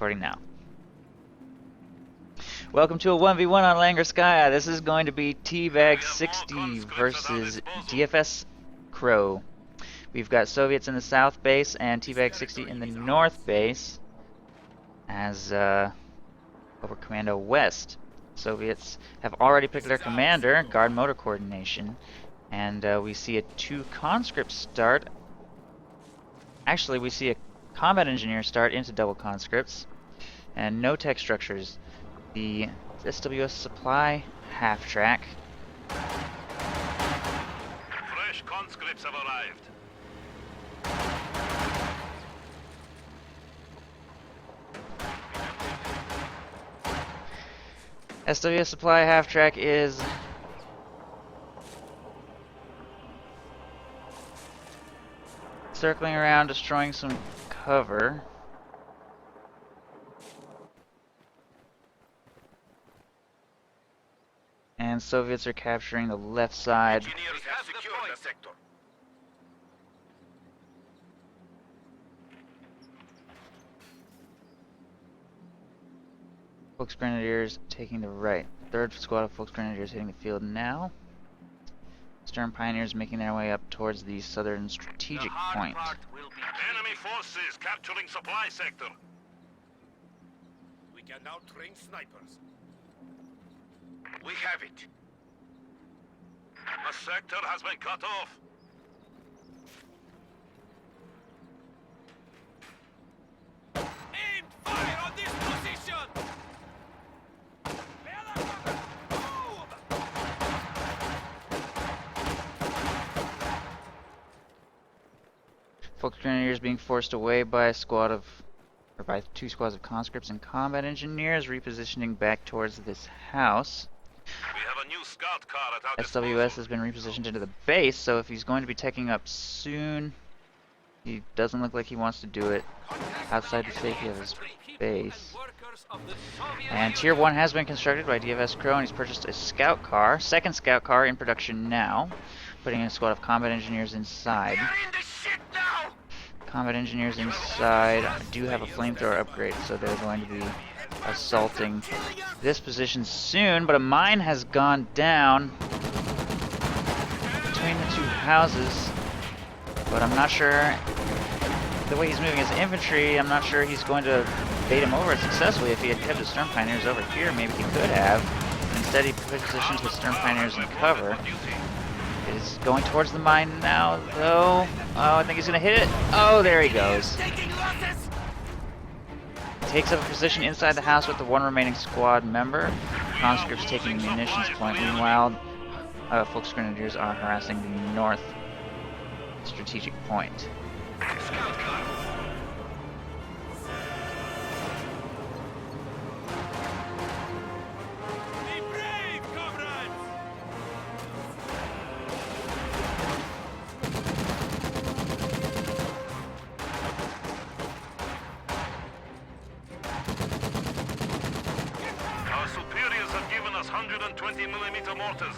recording now. Welcome to a 1v1 on Langreskaya. This is going to be dfsCRO versus dfsCRO. We've got Soviets in the south base and dfsCRO in the north base as over Commando West. Soviets have already picked their commander, guard motor coordination, and we see a 2 conscript start. Actually, we see a combat engineer start into double conscripts, and no tech structures. The SWS supply half track. Fresh conscripts have arrived. SWS supply half track is circling around, destroying some cover. And Soviets are capturing the left side. Engineers have secured the sector. Volksgrenadiers taking the right. Third squad of Volksgrenadiers hitting the field now. Stern Pioneers making their way up towards the southern strategic point. Enemy forces capturing supply sector. We can now train snipers. We have it. The sector has been cut off. Aim fire on this position! Volksgrenadiers being forced away by a squad of, or by 2 squads of conscripts and combat engineers, repositioning back towards this house. We have a new scout car at our SWS has been repositioned into the base, so if he's going to be taking up soon, he doesn't look like he wants to do it outside the safety of his base. And Tier 1 has been constructed by dfsCRO, and he's purchased a scout car, second scout car in production now, putting in a squad of combat engineers inside. Combat engineers inside do have a flamethrower upgrade, so they're going to be assaulting this position soon, but a mine has gone down between the 2 houses, but I'm not sure, the way he's moving his infantry, I'm not sure he's going to bait him over successfully. If he had kept his Stern Pioneers over here, maybe he could have. Instead he positioned his Stern Pioneers in cover. Is going towards the mine now, though. Oh, I think he's gonna hit it. Oh, there he goes. Takes up a position inside the house with the 1 remaining squad member. Conscripts taking the munitions point. Meanwhile, Volksgrenadiers are harassing the north strategic point. Be brave, comrades! Our superiors have given us 120mm mortars.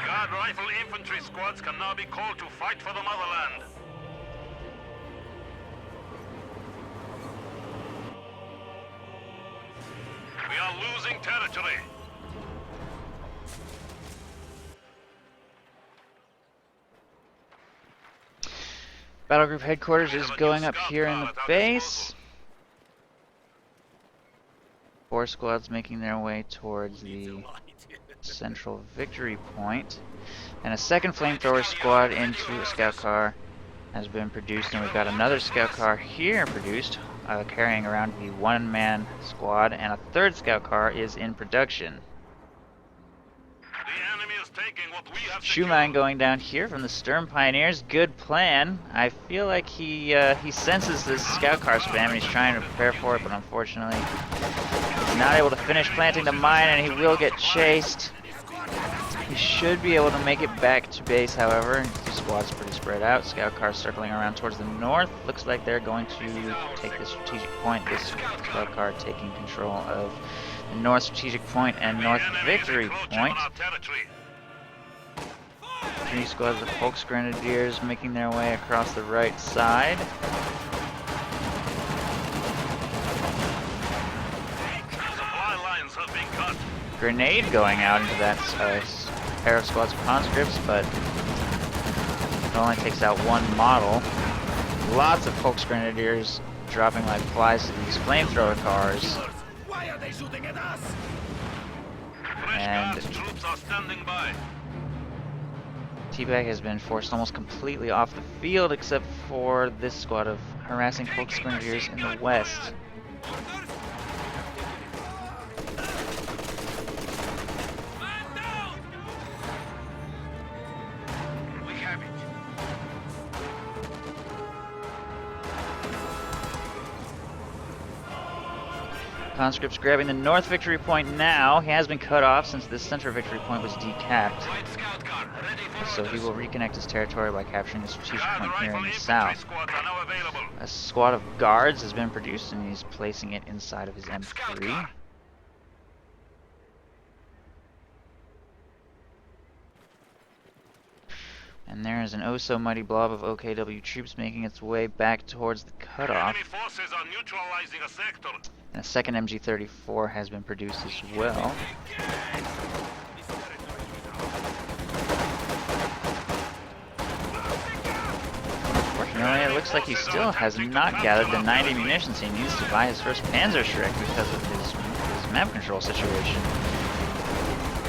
Guard rifle infantry squads can now be called to fight for the motherland. We are losing territory. Battle group headquarters is going up here in the base. 4 squads making their way towards the central victory point. And a second flamethrower squad into a scout car has been produced, and we've got another scout car here produced, carrying around the 1-man squad, and a 3rd scout car is in production. The enemy is taking what we have Shoe mine going down here from the Stern Pioneers. Good plan. I feel like he senses this scout car spam and he's trying to prepare for it, but unfortunately he's not able to finish planting the mine, and he will get chased. He should be able to make it back to base, however. The squad's pretty spread out. Scout car circling around towards the north. Looks like they're going to take the strategic point. This scout car taking control of the north strategic point and north victory point. 3 squads of Volksgrenadiers making their way across the right side. grenade going out into that pair of squads of conscripts, but it only takes out one model. Lots of Volksgrenadiers dropping like flies to these flamethrower cars. Why are they shooting at us? And Fresh troops are standing by. Teabag has been forced almost completely off the field except for this squad of harassing Volksgrenadiers in the west. Orders? Man down! We have it. Conscript's grabbing the north victory point now. He has been cut off since this center victory point was decapped. Right scout car, ready for So he orders. will reconnect his territory by capturing the strategic Guard point here rifle in the infantry south. squads are now available. A squad of guards has been produced and he's placing it inside of his Scout M3. car. And there is an oh-so-mighty blob of OKW troops making its way back towards the cutoff. Enemy forces are neutralizing a sector. And a second MG34 has been produced as well. Unfortunately, it looks like he still has not gathered the 90 munitions he needs to buy his first Panzerschreck because of his map control situation.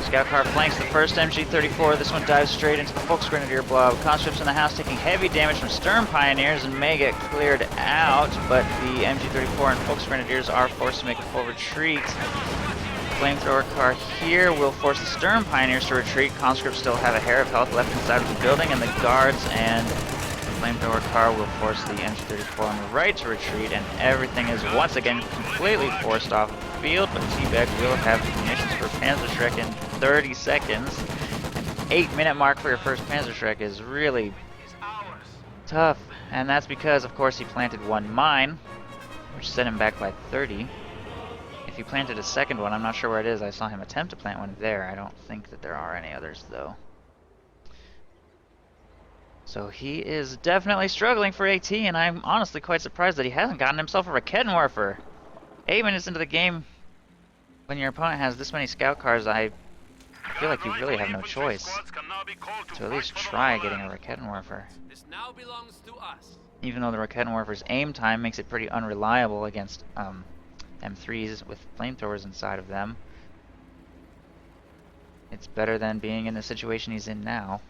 Scout car flanks the first MG34. This one dives straight into the Volksgrenadier blob. Conscripts in the house taking heavy damage from Sturm Pioneers and may get cleared out, but the MG34 and Volksgrenadiers are forced to make a full retreat. Flamethrower car here will force the Sturm Pioneers to retreat. Conscripts still have a hair of health left inside of the building, and the guards and the flamethrower car will force the MG34 on the right to retreat, and everything is once again completely forced off the field, but Teabag will have the munitions for Panzerschreck in 30 seconds. An 8-minute mark for your first Panzerschreck is really tough, and that's because, of course, he planted one mine, which set him back by 30. If he planted a second one, I'm not sure where it is. I saw him attempt to plant one there. I don't think that there are any others, though. So he is definitely struggling for AT, and I'm honestly quite surprised that he hasn't gotten himself a Raketenwerfer. 8 minutes into the game, when your opponent has this many scout cars, I feel like you really have no choice to at least try getting a Raketenwerfer. This now belongs to us. Even though the Raketenwerfer's aim time makes it pretty unreliable against M3s with flamethrowers inside of them, it's better than being in the situation he's in now.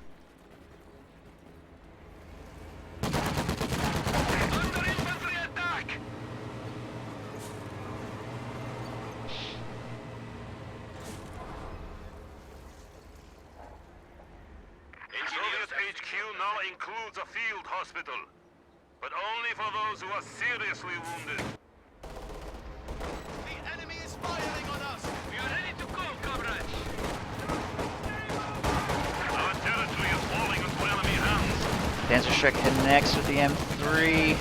Soviet HQ now includes a field hospital, but only for those who are seriously wounded. The enemy is firing on us. We are ready to go, comrades. Our territory is falling into enemy hands. Panzerschreck connects with the M3,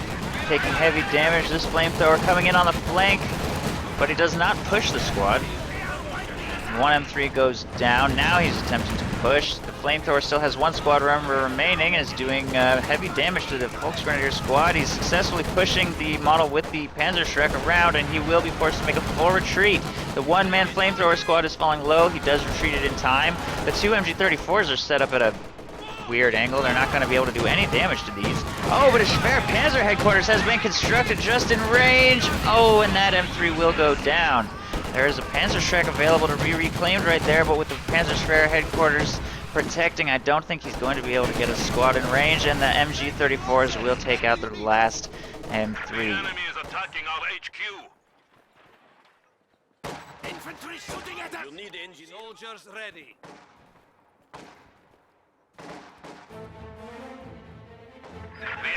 taking heavy damage. This flamethrower coming in on the flank, but he does not push the squad. One M3 goes down. Now he's attempting to push. The flamethrower still has one squad member remaining and is doing heavy damage to the Volksgrenadier squad. He's successfully pushing the model with the Panzerschreck around, and he will be forced to make a full retreat. The one-man flamethrower squad is falling low. He does retreat it in time. The two MG34s are set up at a weird angle. They're not going to be able to do any damage to these. Oh, but a Schwer Panzer headquarters has been constructed just in range. Oh, and that M3 will go down. There is a Panzerschreck available to be reclaimed right there, but with the Panzer headquarters protecting, I don't think he's going to be able to get a squad in range, and the MG34s will take out the last M3. The enemy is attacking our HQ. Infantry shooting at us. You need engine soldiers ready.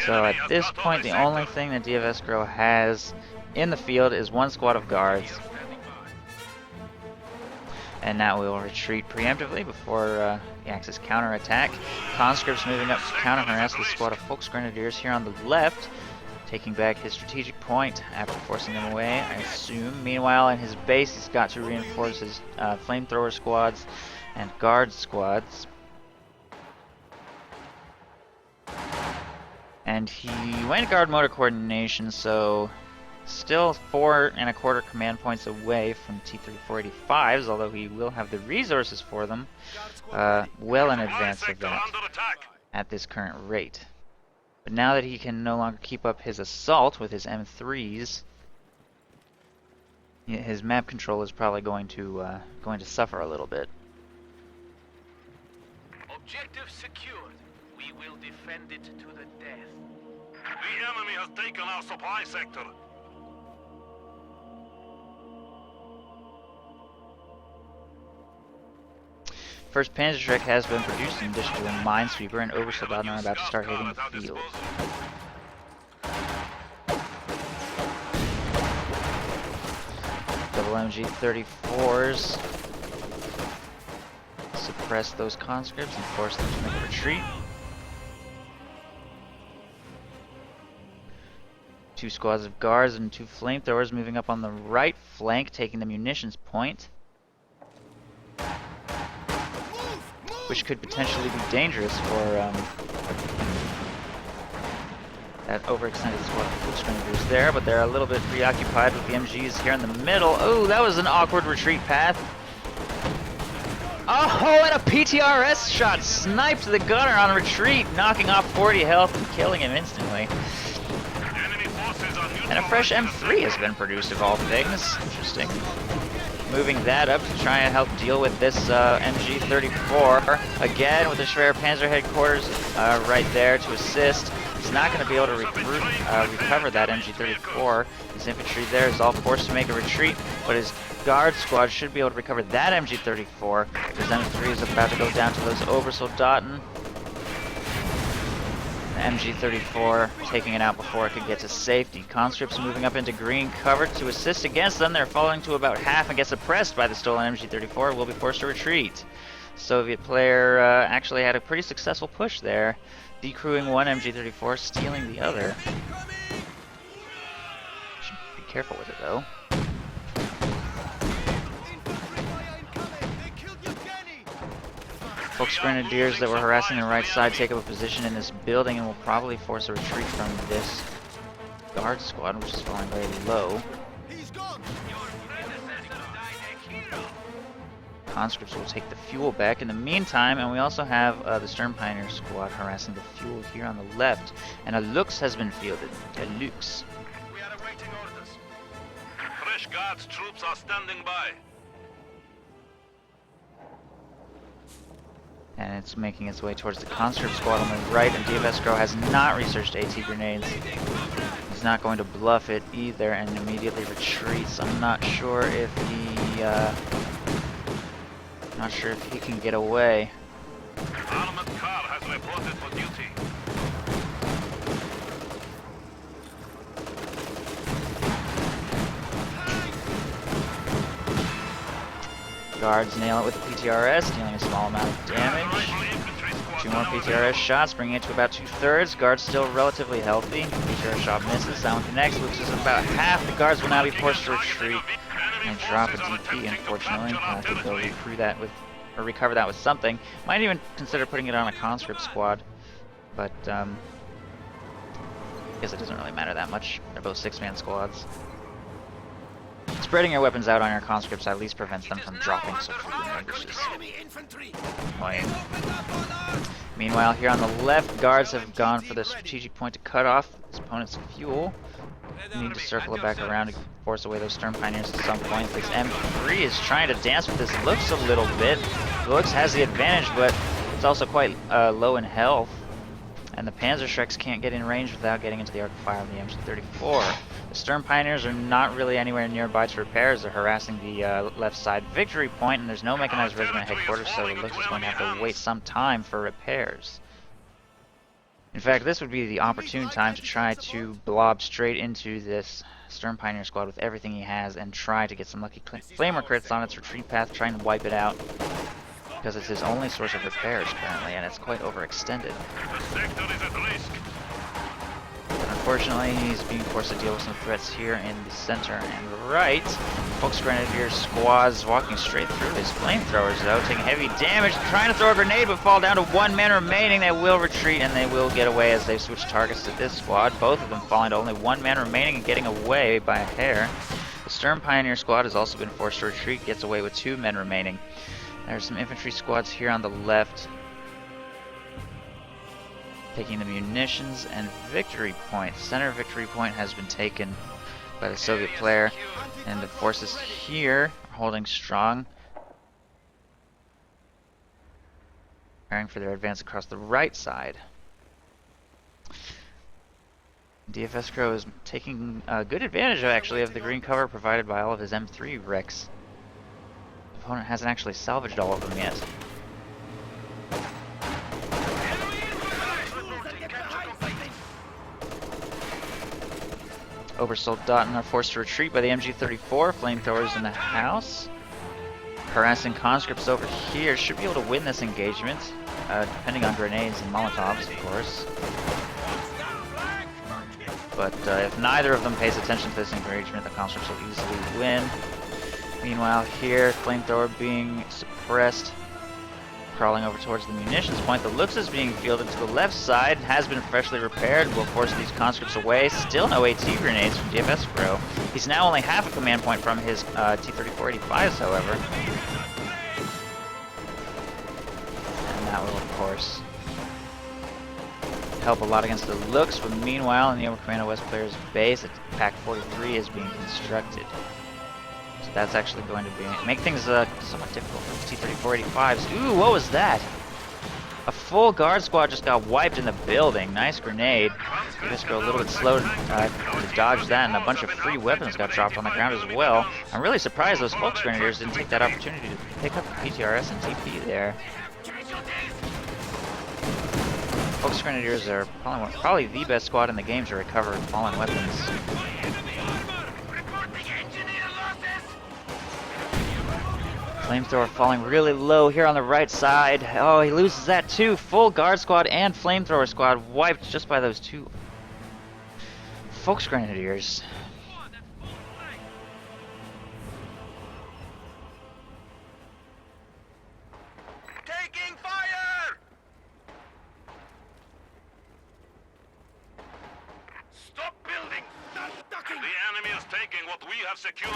So at this point, the only thing that dfsCRO has in the field is one squad of guards. And now we will retreat preemptively before the Axis counterattack. Conscripts moving up to counter-harass the squad of Volksgrenadiers here on the left, taking back his strategic point after forcing them away, I assume. Meanwhile, in his base, he's got to reinforce his flamethrower squads and guard squads. And he went guard motor coordination, so Still 4¼ command points away from T-3485s, although he will have the resources for them well in advance of that Under attack. at this current rate. But now that he can no longer keep up his assault with his M3s, his map control is probably going to suffer a little bit. Objective secured. We will defend it to the death. The enemy has taken our supply sector. First Panzerschreck has been produced in addition to a Minesweeper, and Oversoldaten are about to start hitting the field. Double MG-34s suppress those conscripts and force them to make a retreat. 2 squads of guards and 2 flamethrowers moving up on the right flank, taking the munitions point, which could potentially be dangerous for that overextended squad of foot grenadiers there, but they're a little bit preoccupied with the MGs here in the middle. Oh, that was an awkward retreat path. Oh, and a PTRS shot sniped the gunner on retreat, knocking off 40 health and killing him instantly. And a fresh M3 has been produced of all things. Interesting. Moving that up to try and help deal with this MG-34. Again, with the Schwer Panzer headquarters right there to assist. He's not going to be able to recover that MG-34. His infantry there is all forced to make a retreat, but his guard squad should be able to recover that MG-34. His M3 is about to go down to those Oversoldaten. MG-34 taking it out before it could get to safety. Conscripts moving up into green cover to assist against them. They're falling to about half and get suppressed by the stolen MG-34. Will be forced to retreat. Soviet player actually had a pretty successful push there, decrewing one MG-34, stealing the other. Should be careful with it though. Volksgrenadiers that were harassing the right side take up a position in this building and will probably force a retreat from this guard squad, which is falling very low. Conscripts will take the fuel back in the meantime, and we also have the Stern Pioneer squad harassing the fuel here on the left, and a Lux has been fielded. A Lux. We are awaiting orders. Fresh Guards troops are standing by. And it's making its way towards the conscript squad on the right, and dfsCRO has not researched AT grenades. He's not going to bluff it either and immediately retreats. I'm not sure if he can get away. Armored car has reported for duty. Guards nail it with the PTRS, dealing a small amount of damage. 2 more PTRS shots, bringing it to about 2/3. Guards still relatively healthy. PTRS shot misses, that one connects, which is about half. The guards will now be forced to retreat and drop a DP, unfortunately. I think they'll recover that with something. Might even consider putting it on a conscript squad, but I guess it doesn't really matter that much. They're both 6-man squads. Spreading your weapons out on your conscripts at least prevents them from dropping so frequently, which is annoying. Meanwhile, here on the left, guards have gone for the strategic point to cut off his opponent's fuel. Need to circle it back around to force away those Stern Pioneers at some point. This M3 is trying to dance with this Lux a little bit. The Lux has the advantage, but it's also quite low in health. And the Panzerschrecks can't get in range without getting into the arc of fire of the MG-34. The Stern Pioneers are not really anywhere nearby to repair as they're harassing the left side victory point, and there's no mechanized regiment headquarters, so the Lux is going to have to wait some time for repairs. In fact, this would be the opportune time to try to blob straight into this Stern Pioneer squad with everything he has and try to get some lucky flamer crits on its retreat path, trying to wipe it out. Because it's his only source of repairs currently, and it's quite overextended. The sector is at risk. unfortunately, he's being forced to deal with some threats here in the center and right. Volksgrenadier squads walking straight through his flamethrowers, though, taking heavy damage, trying to throw a grenade, but fall down to 1 man remaining. They will retreat, and they will get away as they switch targets to this squad. Both of them falling to only 1 man remaining and getting away by a hair. The Stern Pioneer squad has also been forced to retreat, gets away with 2 men remaining. There's some infantry squads here on the left, taking the munitions and victory point. Center victory point has been taken by the Soviet player, and the forces here are holding strong, preparing for their advance across the right side. dfsCRO is taking good advantage, actually, of the green cover provided by all of his M3 wrecks. The opponent hasn't actually salvaged all of them yet. Obersoldaten are forced to retreat by the MG-34, flamethrowers in the house. Harassing conscripts over here should be able to win this engagement, depending on grenades and molotovs, of course. But if neither of them pays attention to this engagement, the conscripts will easily win. Meanwhile here, flamethrower being suppressed. Crawling over towards the munitions point. The Lux is being fielded to the left side, has been freshly repaired, will force these conscripts away. Still no AT grenades from dfsCRO. He's now only half a command point from his T-34-85s, however. And that will, of course, help a lot against the Lux, but meanwhile, in the Commando West player's base, Pack 43 is being constructed. So that's actually going to make things somewhat difficult for the T-34-85s. Ooh, what was that? A full guard squad just got wiped in the building. Nice grenade. dfsCRO a little bit slow to dodge that, and a bunch of free weapons got dropped on the ground as well. I'm really surprised those Volksgrenadiers didn't take that opportunity to pick up the PTRS and TP there. Volksgrenadiers are probably the best squad in the game to recover fallen weapons. Flamethrower falling really low here on the right side. Oh, he loses that too. Full guard squad and flamethrower squad wiped just by those 2 Volksgrenadiers. Taking fire! Stop building! The enemy is taking what we have secured.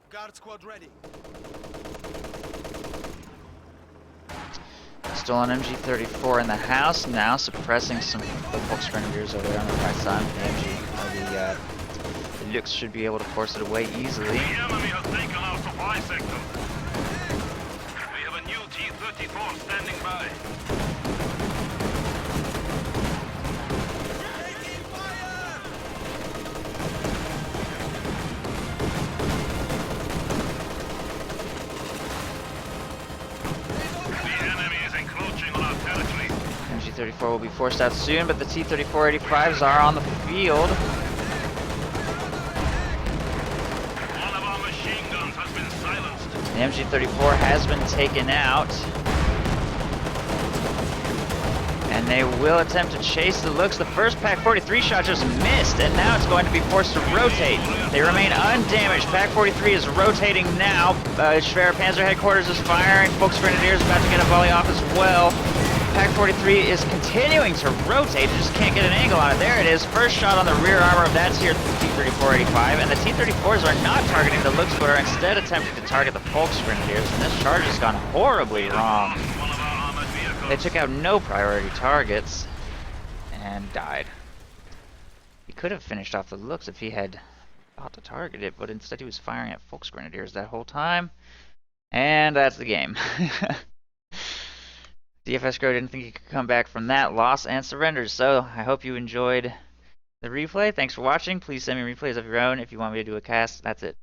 Guard squad ready. Still an MG-34 in the house, now suppressing some of the Volksgrenadiers over there on the right side. The Lux should be able to force it away easily. The enemy has taken our supply sector. We have a new T-34 standing by. MG-34 will be forced out soon, but the T-34-85s are on the field. One of our machine guns has been silenced. The MG-34 has been taken out. And they will attempt to chase the Lux. The first Pack 43 shot just missed, and now it's going to be forced to rotate. They remain undamaged. Pack 43 is rotating now. Schwer Panzer Headquarters is firing. Volksgrenadiers about to get a volley off as well. Pack 43 is continuing to rotate, just can't get an angle on it. There it is, first shot on the rear armor of that T-34-85, and the T-34s are not targeting the Lux, but are instead attempting to target the Volksgrenadiers, and this charge has gone horribly wrong. They took out no priority targets, and died. He could have finished off the Lux if he had thought to target it, but instead he was firing at Volksgrenadiers that whole time, and that's the game. dfsCRO didn't think he could come back from that loss and surrenders, so I hope you enjoyed the replay. Thanks for watching. Please send me replays of your own if you want me to do a cast. That's it.